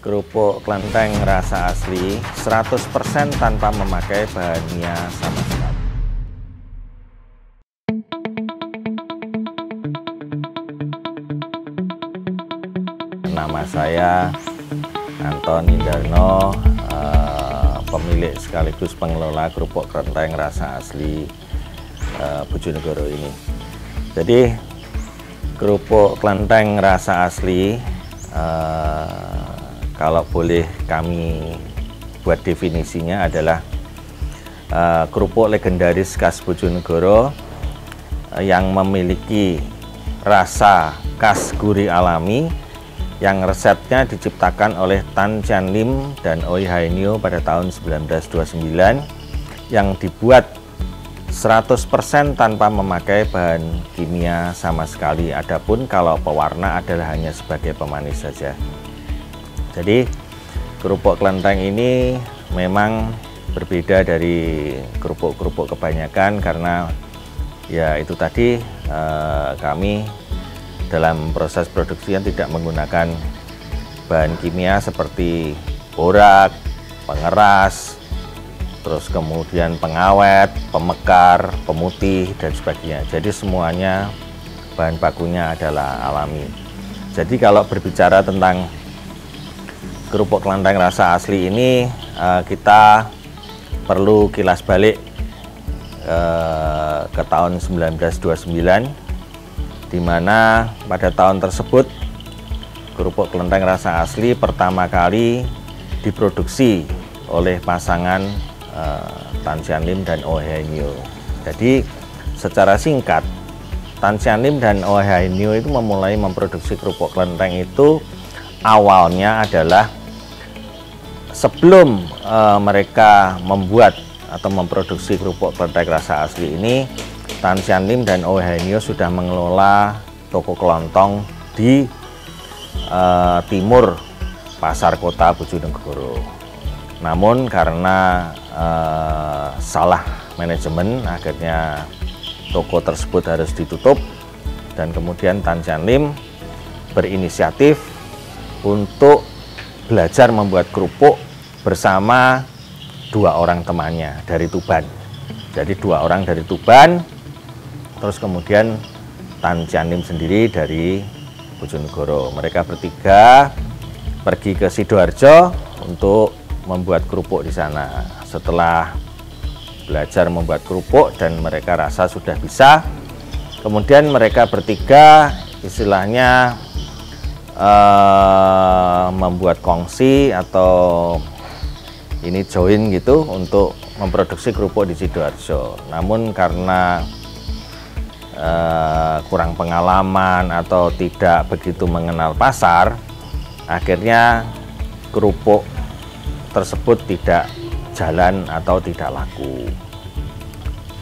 Kerupuk klenteng rasa asli 100% tanpa memakai bahan kimia sama sekali. Nama saya Anton Indarno, pemilik sekaligus pengelola kerupuk klenteng rasa asli Bojonegoro ini. Jadi kerupuk klenteng rasa asli, kalau boleh kami buat definisinya adalah kerupuk legendaris khas Bojonegoro yang memiliki rasa khas gurih alami yang resepnya diciptakan oleh Tan Chien Lim dan Oi Haenyo pada tahun 1929, yang dibuat 100% tanpa memakai bahan kimia sama sekali. Adapun kalau pewarna adalah hanya sebagai pemanis saja. Jadi kerupuk klenteng ini memang berbeda dari kerupuk-kerupuk kebanyakan karena ya itu tadi, kami dalam proses produksinya tidak menggunakan bahan kimia seperti borak, pengeras, terus kemudian pengawet, pemekar, pemutih dan sebagainya. Jadi semuanya bahan bakunya adalah alami. Jadi kalau berbicara tentang kerupuk klenteng rasa asli ini, kita perlu kilas balik ke tahun 1929, di mana pada tahun tersebut kerupuk klenteng rasa asli pertama kali diproduksi oleh pasangan Tan Chien Lim dan Oi Haenyo. Jadi secara singkat, Tan Chien Lim dan Oi Haenyo itu memulai memproduksi kerupuk klenteng itu awalnya adalah sebelum mereka membuat atau memproduksi kerupuk klenteng rasa asli ini, Tan Chien Lim dan Oi Haenyo sudah mengelola toko kelontong di timur pasar kota Bojonegoro. Namun karena salah manajemen, akhirnya toko tersebut harus ditutup, dan kemudian Tan Chien Lim berinisiatif untuk belajar membuat kerupuk bersama dua orang temannya dari Tuban. Jadi dua orang dari Tuban, terus kemudian Tan Chien Lim sendiri dari Bojonegoro. Mereka bertiga pergi ke Sidoarjo untuk membuat kerupuk di sana. Setelah belajar membuat kerupuk dan mereka rasa sudah bisa, kemudian mereka bertiga istilahnya membuat kongsi atau ini join gitu untuk memproduksi kerupuk di Sidoarjo. Namun karena kurang pengalaman atau tidak begitu mengenal pasar, akhirnya kerupuk tersebut tidak jalan atau tidak laku.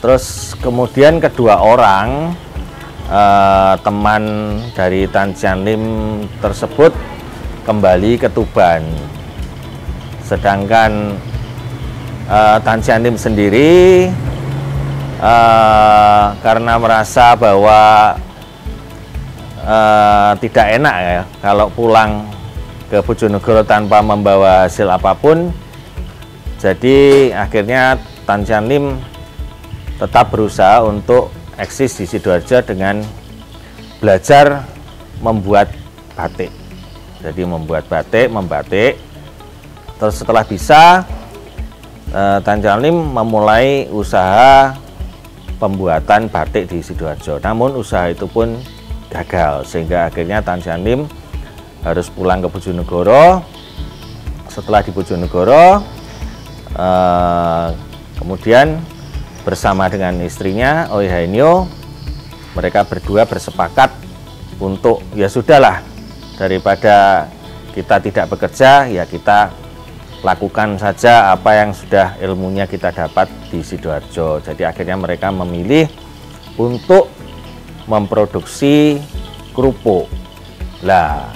Terus kemudian kedua orang teman dari Tan Chien Lim tersebut kembali ke Tuban. Sedangkan Tan Chien Lim sendiri karena merasa bahwa tidak enak ya kalau pulang ke Bojonegoro tanpa membawa hasil apapun, jadi akhirnya Tan Chien Lim tetap berusaha untuk eksis di Sidoarjo dengan belajar membuat batik. Jadi membuat batik, membatik. Terus setelah bisa, Tan Chien Lim memulai usaha pembuatan batik di Sidoarjo. Namun usaha itu pun gagal, sehingga akhirnya Tan Chien Lim harus pulang ke Bojonegoro. Setelah di Bojonegoro, kemudian bersama dengan istrinya Oi Haenyo, mereka berdua bersepakat untuk ya sudahlah, daripada kita tidak bekerja, ya kita lakukan saja apa yang sudah ilmunya kita dapat di Sidoarjo. Jadi akhirnya mereka memilih untuk memproduksi kerupuk. Lah,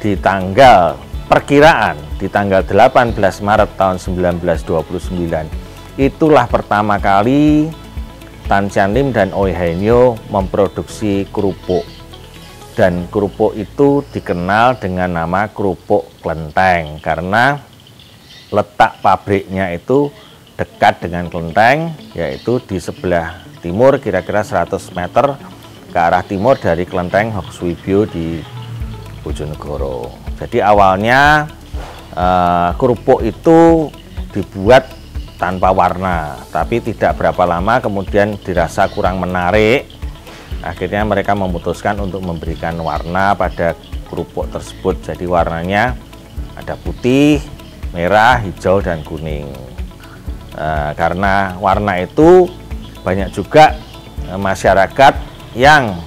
di tanggal perkiraan di tanggal 18 Maret tahun 1929, itulah pertama kali Tan Chien Lim dan Oi Haenyo memproduksi kerupuk. Dan kerupuk itu dikenal dengan nama kerupuk Klenteng karena letak pabriknya itu dekat dengan Klenteng, yaitu di sebelah timur kira-kira 100 meter ke arah timur dari Klenteng Hokswibyo di Bojonegoro. Jadi awalnya kerupuk itu dibuat tanpa warna, tapi tidak berapa lama kemudian dirasa kurang menarik. Akhirnya mereka memutuskan untuk memberikan warna pada kerupuk tersebut. Jadi warnanya ada putih, merah, hijau, dan kuning. Karena warna itu banyak juga masyarakat yang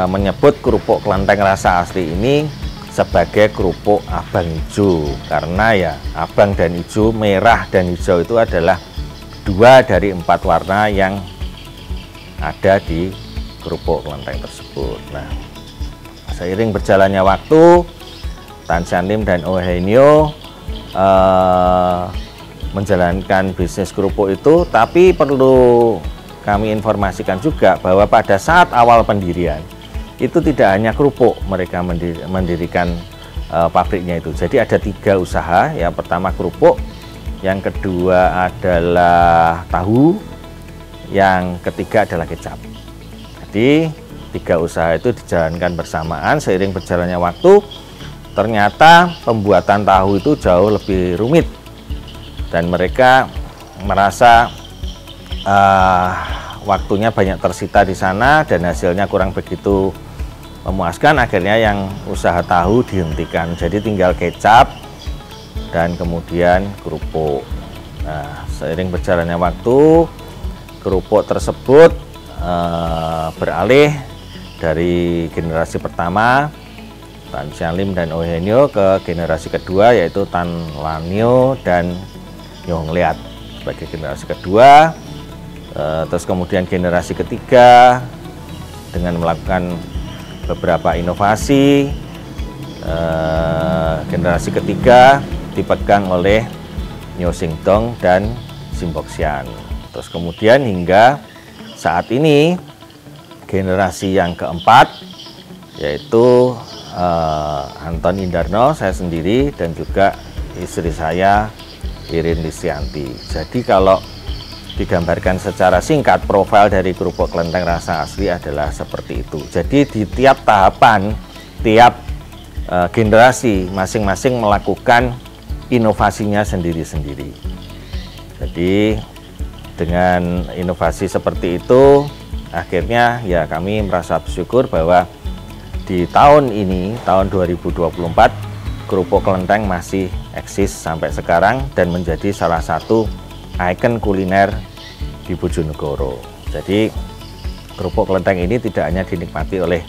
menyebut kerupuk Klenteng rasa asli ini sebagai kerupuk abang hijau. Karena ya abang dan hijau, merah dan hijau itu adalah 2 dari 4 warna yang ada di kerupuk Klenteng tersebut. Nah, seiring berjalannya waktu, Tan Sian Lim dan Oh Hei Nyo menjalankan bisnis kerupuk itu, tapi perlu kami informasikan juga bahwa pada saat awal pendirian itu tidak hanya kerupuk mereka mendirikan pabriknya itu. Jadi ada 3 usaha. Yang pertama kerupuk, yang kedua adalah tahu, yang ketiga adalah kecap. Jadi 3 usaha itu dijalankan bersamaan. Seiring berjalannya waktu, ternyata pembuatan tahu itu jauh lebih rumit dan mereka merasa waktunya banyak tersita di sana dan hasilnya kurang begitu memuaskan. Akhirnya yang usaha tahu dihentikan, jadi tinggal kecap dan kemudian kerupuk. Nah, seiring berjalannya waktu, kerupuk tersebut beralih dari generasi pertama Tan Sian Lim dan Oh Hei Nyo ke generasi kedua, yaitu Tan Lan Nyo dan Nyo Hong Leat sebagai generasi kedua. Terus kemudian generasi ketiga dengan melakukan beberapa inovasi. Generasi ketiga dipegang oleh Nyo Sing Dong dan Sim Bok Sian. Terus kemudian hingga saat ini generasi yang keempat, yaitu Anton Indarno, saya sendiri, dan juga istri saya Irin Listianti. Jadi kalau digambarkan secara singkat, profil dari kerupuk Klenteng rasa asli adalah seperti itu. Jadi di tiap tahapan, tiap generasi masing-masing melakukan inovasinya sendiri-sendiri. Jadi dengan inovasi seperti itu, akhirnya ya kami merasa bersyukur bahwa di tahun ini, tahun 2024, kerupuk Klenteng masih eksis sampai sekarang dan menjadi salah satu ikon kuliner di Bojonegoro. Jadi kerupuk Klenteng ini tidak hanya dinikmati oleh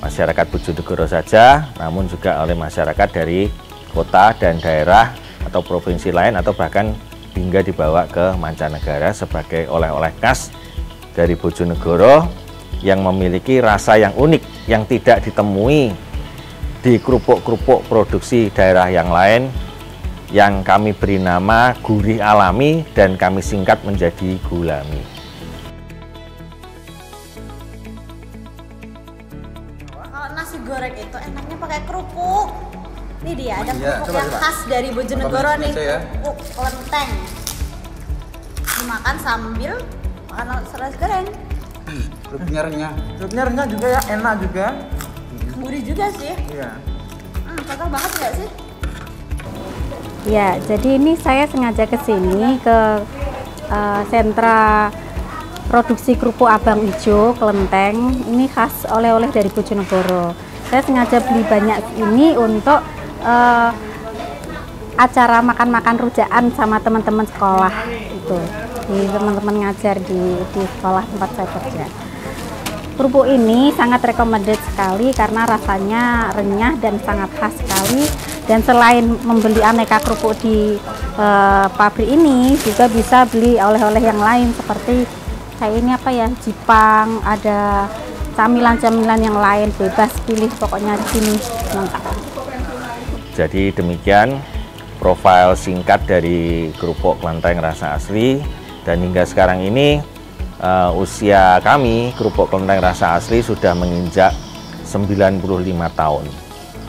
masyarakat Bojonegoro saja, namun juga oleh masyarakat dari kota dan daerah atau provinsi lain, atau bahkan hingga dibawa ke mancanegara sebagai oleh-oleh khas dari Bojonegoro yang memiliki rasa yang unik yang tidak ditemui di kerupuk-kerupuk produksi daerah yang lain, yang kami beri nama gurih alami dan kami singkat menjadi Gulami. Kalau nasi goreng itu enaknya pakai kerupuk. Ini dia, ada kerupuk yang khas dari Bojonegoro nih, kerupuk Klenteng. Dimakan sambil makan nasi goreng. Kerupuknya renyah juga ya, enak juga. Gurih juga sih. Iya. Cocok banget nggak sih? Ya, jadi ini saya sengaja ke sini ke sentra produksi kerupuk Abang Ijo Klenteng. Ini khas oleh-oleh dari Bojonegoro. Saya sengaja beli banyak ini untuk acara makan-makan rujaan sama teman-teman sekolah itu, di teman-teman ngajar di sekolah tempat saya kerja. Kerupuk ini sangat recommended sekali karena rasanya renyah dan sangat khas sekali. Dan selain membeli aneka kerupuk di pabrik ini, juga bisa beli oleh-oleh yang lain seperti kayak ini apa ya, Jipang, ada camilan-camilan yang lain, bebas pilih pokoknya di sini lengkap. Jadi demikian profil singkat dari kerupuk Klenteng rasa asli, dan hingga sekarang ini usia kami kerupuk Klenteng rasa asli sudah menginjak 95 tahun.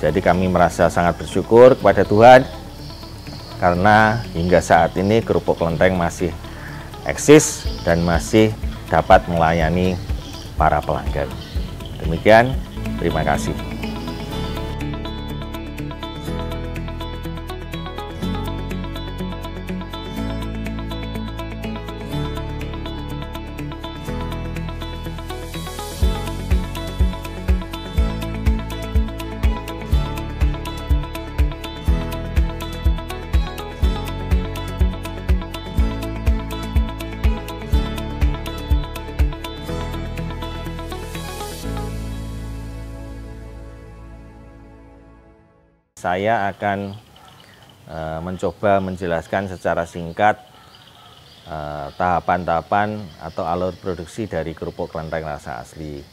Jadi kami merasa sangat bersyukur kepada Tuhan karena hingga saat ini kerupuk kelenteng masih eksis dan masih dapat melayani para pelanggan. Demikian, terima kasih. Saya akan mencoba menjelaskan secara singkat tahapan-tahapan atau alur produksi dari kerupuk kelenteng rasa asli.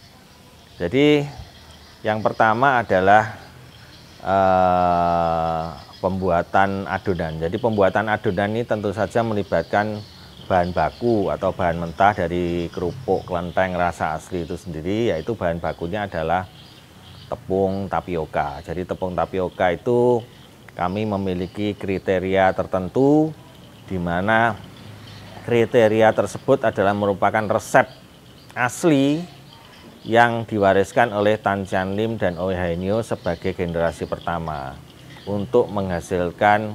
Jadi yang pertama adalah pembuatan adonan. Jadi pembuatan adonan ini tentu saja melibatkan bahan baku atau bahan mentah dari kerupuk kelenteng rasa asli itu sendiri, yaitu bahan bakunya adalah tepung tapioka. Jadi tepung tapioka itu kami memiliki kriteria tertentu, di mana kriteria tersebut adalah merupakan resep asli yang diwariskan oleh Tan Cian Lim dan Oey Haenyo sebagai generasi pertama untuk menghasilkan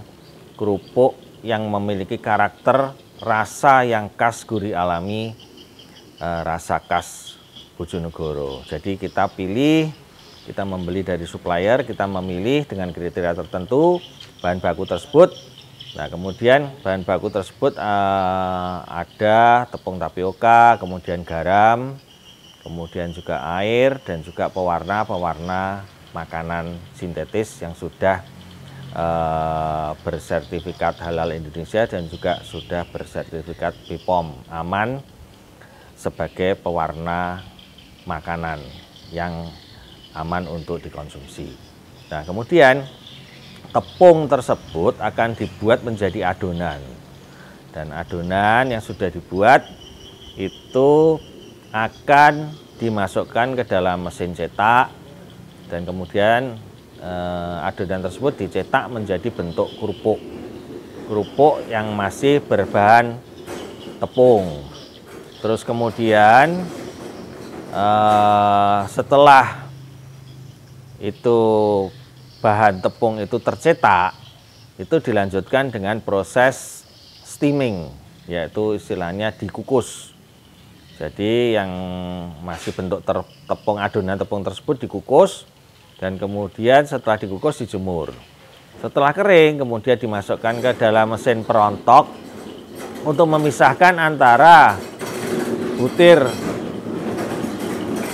kerupuk yang memiliki karakter rasa yang khas gurih alami, rasa khas Bojonegoro. Jadi kita membeli dari supplier, kita memilih dengan kriteria tertentu bahan baku tersebut. Nah, kemudian bahan baku tersebut ada tepung tapioka, kemudian garam, kemudian juga air, dan juga pewarna makanan sintetis yang sudah bersertifikat halal Indonesia dan juga sudah bersertifikat BPOM aman sebagai pewarna makanan yang aman untuk dikonsumsi. Nah, kemudian tepung tersebut akan dibuat menjadi adonan. Dan adonan yang sudah dibuat itu akan dimasukkan ke dalam mesin cetak dan kemudian adonan tersebut dicetak menjadi bentuk kerupuk. Kerupuk yang masih berbahan tepung. Terus kemudian setelah itu bahan tepung itu tercetak, itu dilanjutkan dengan proses steaming, yaitu istilahnya dikukus. Jadi yang masih bentuk adonan tepung tersebut dikukus dan kemudian setelah dikukus dijemur. Setelah kering kemudian dimasukkan ke dalam mesin perontok untuk memisahkan antara butir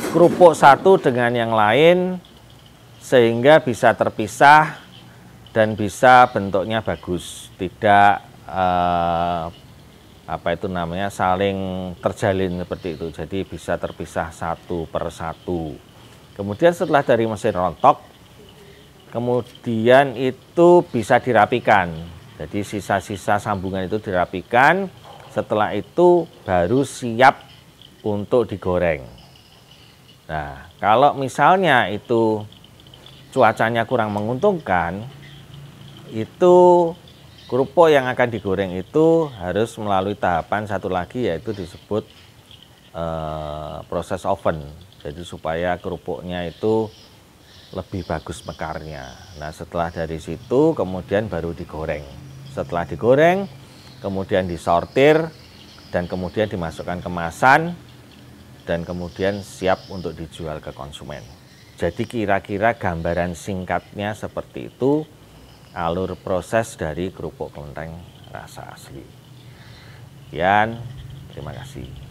kerupuk satu dengan yang lain, sehingga bisa terpisah dan bisa bentuknya bagus, tidak saling terjalin seperti itu. Jadi bisa terpisah satu per satu. Kemudian setelah dari mesin rontok, kemudian itu bisa dirapikan. Jadi sisa-sisa sambungan itu dirapikan. Setelah itu baru siap untuk digoreng. Nah, kalau misalnya itu cuacanya kurang menguntungkan, itu kerupuk yang akan digoreng itu harus melalui tahapan satu lagi, yaitu disebut proses oven. Jadi supaya kerupuknya itu lebih bagus mekarnya. Nah, setelah dari situ kemudian baru digoreng. Setelah digoreng kemudian disortir dan kemudian dimasukkan kemasan dan kemudian siap untuk dijual ke konsumen. Jadi kira-kira gambaran singkatnya seperti itu alur proses dari kerupuk kelenteng rasa asli. Sekian, terima kasih.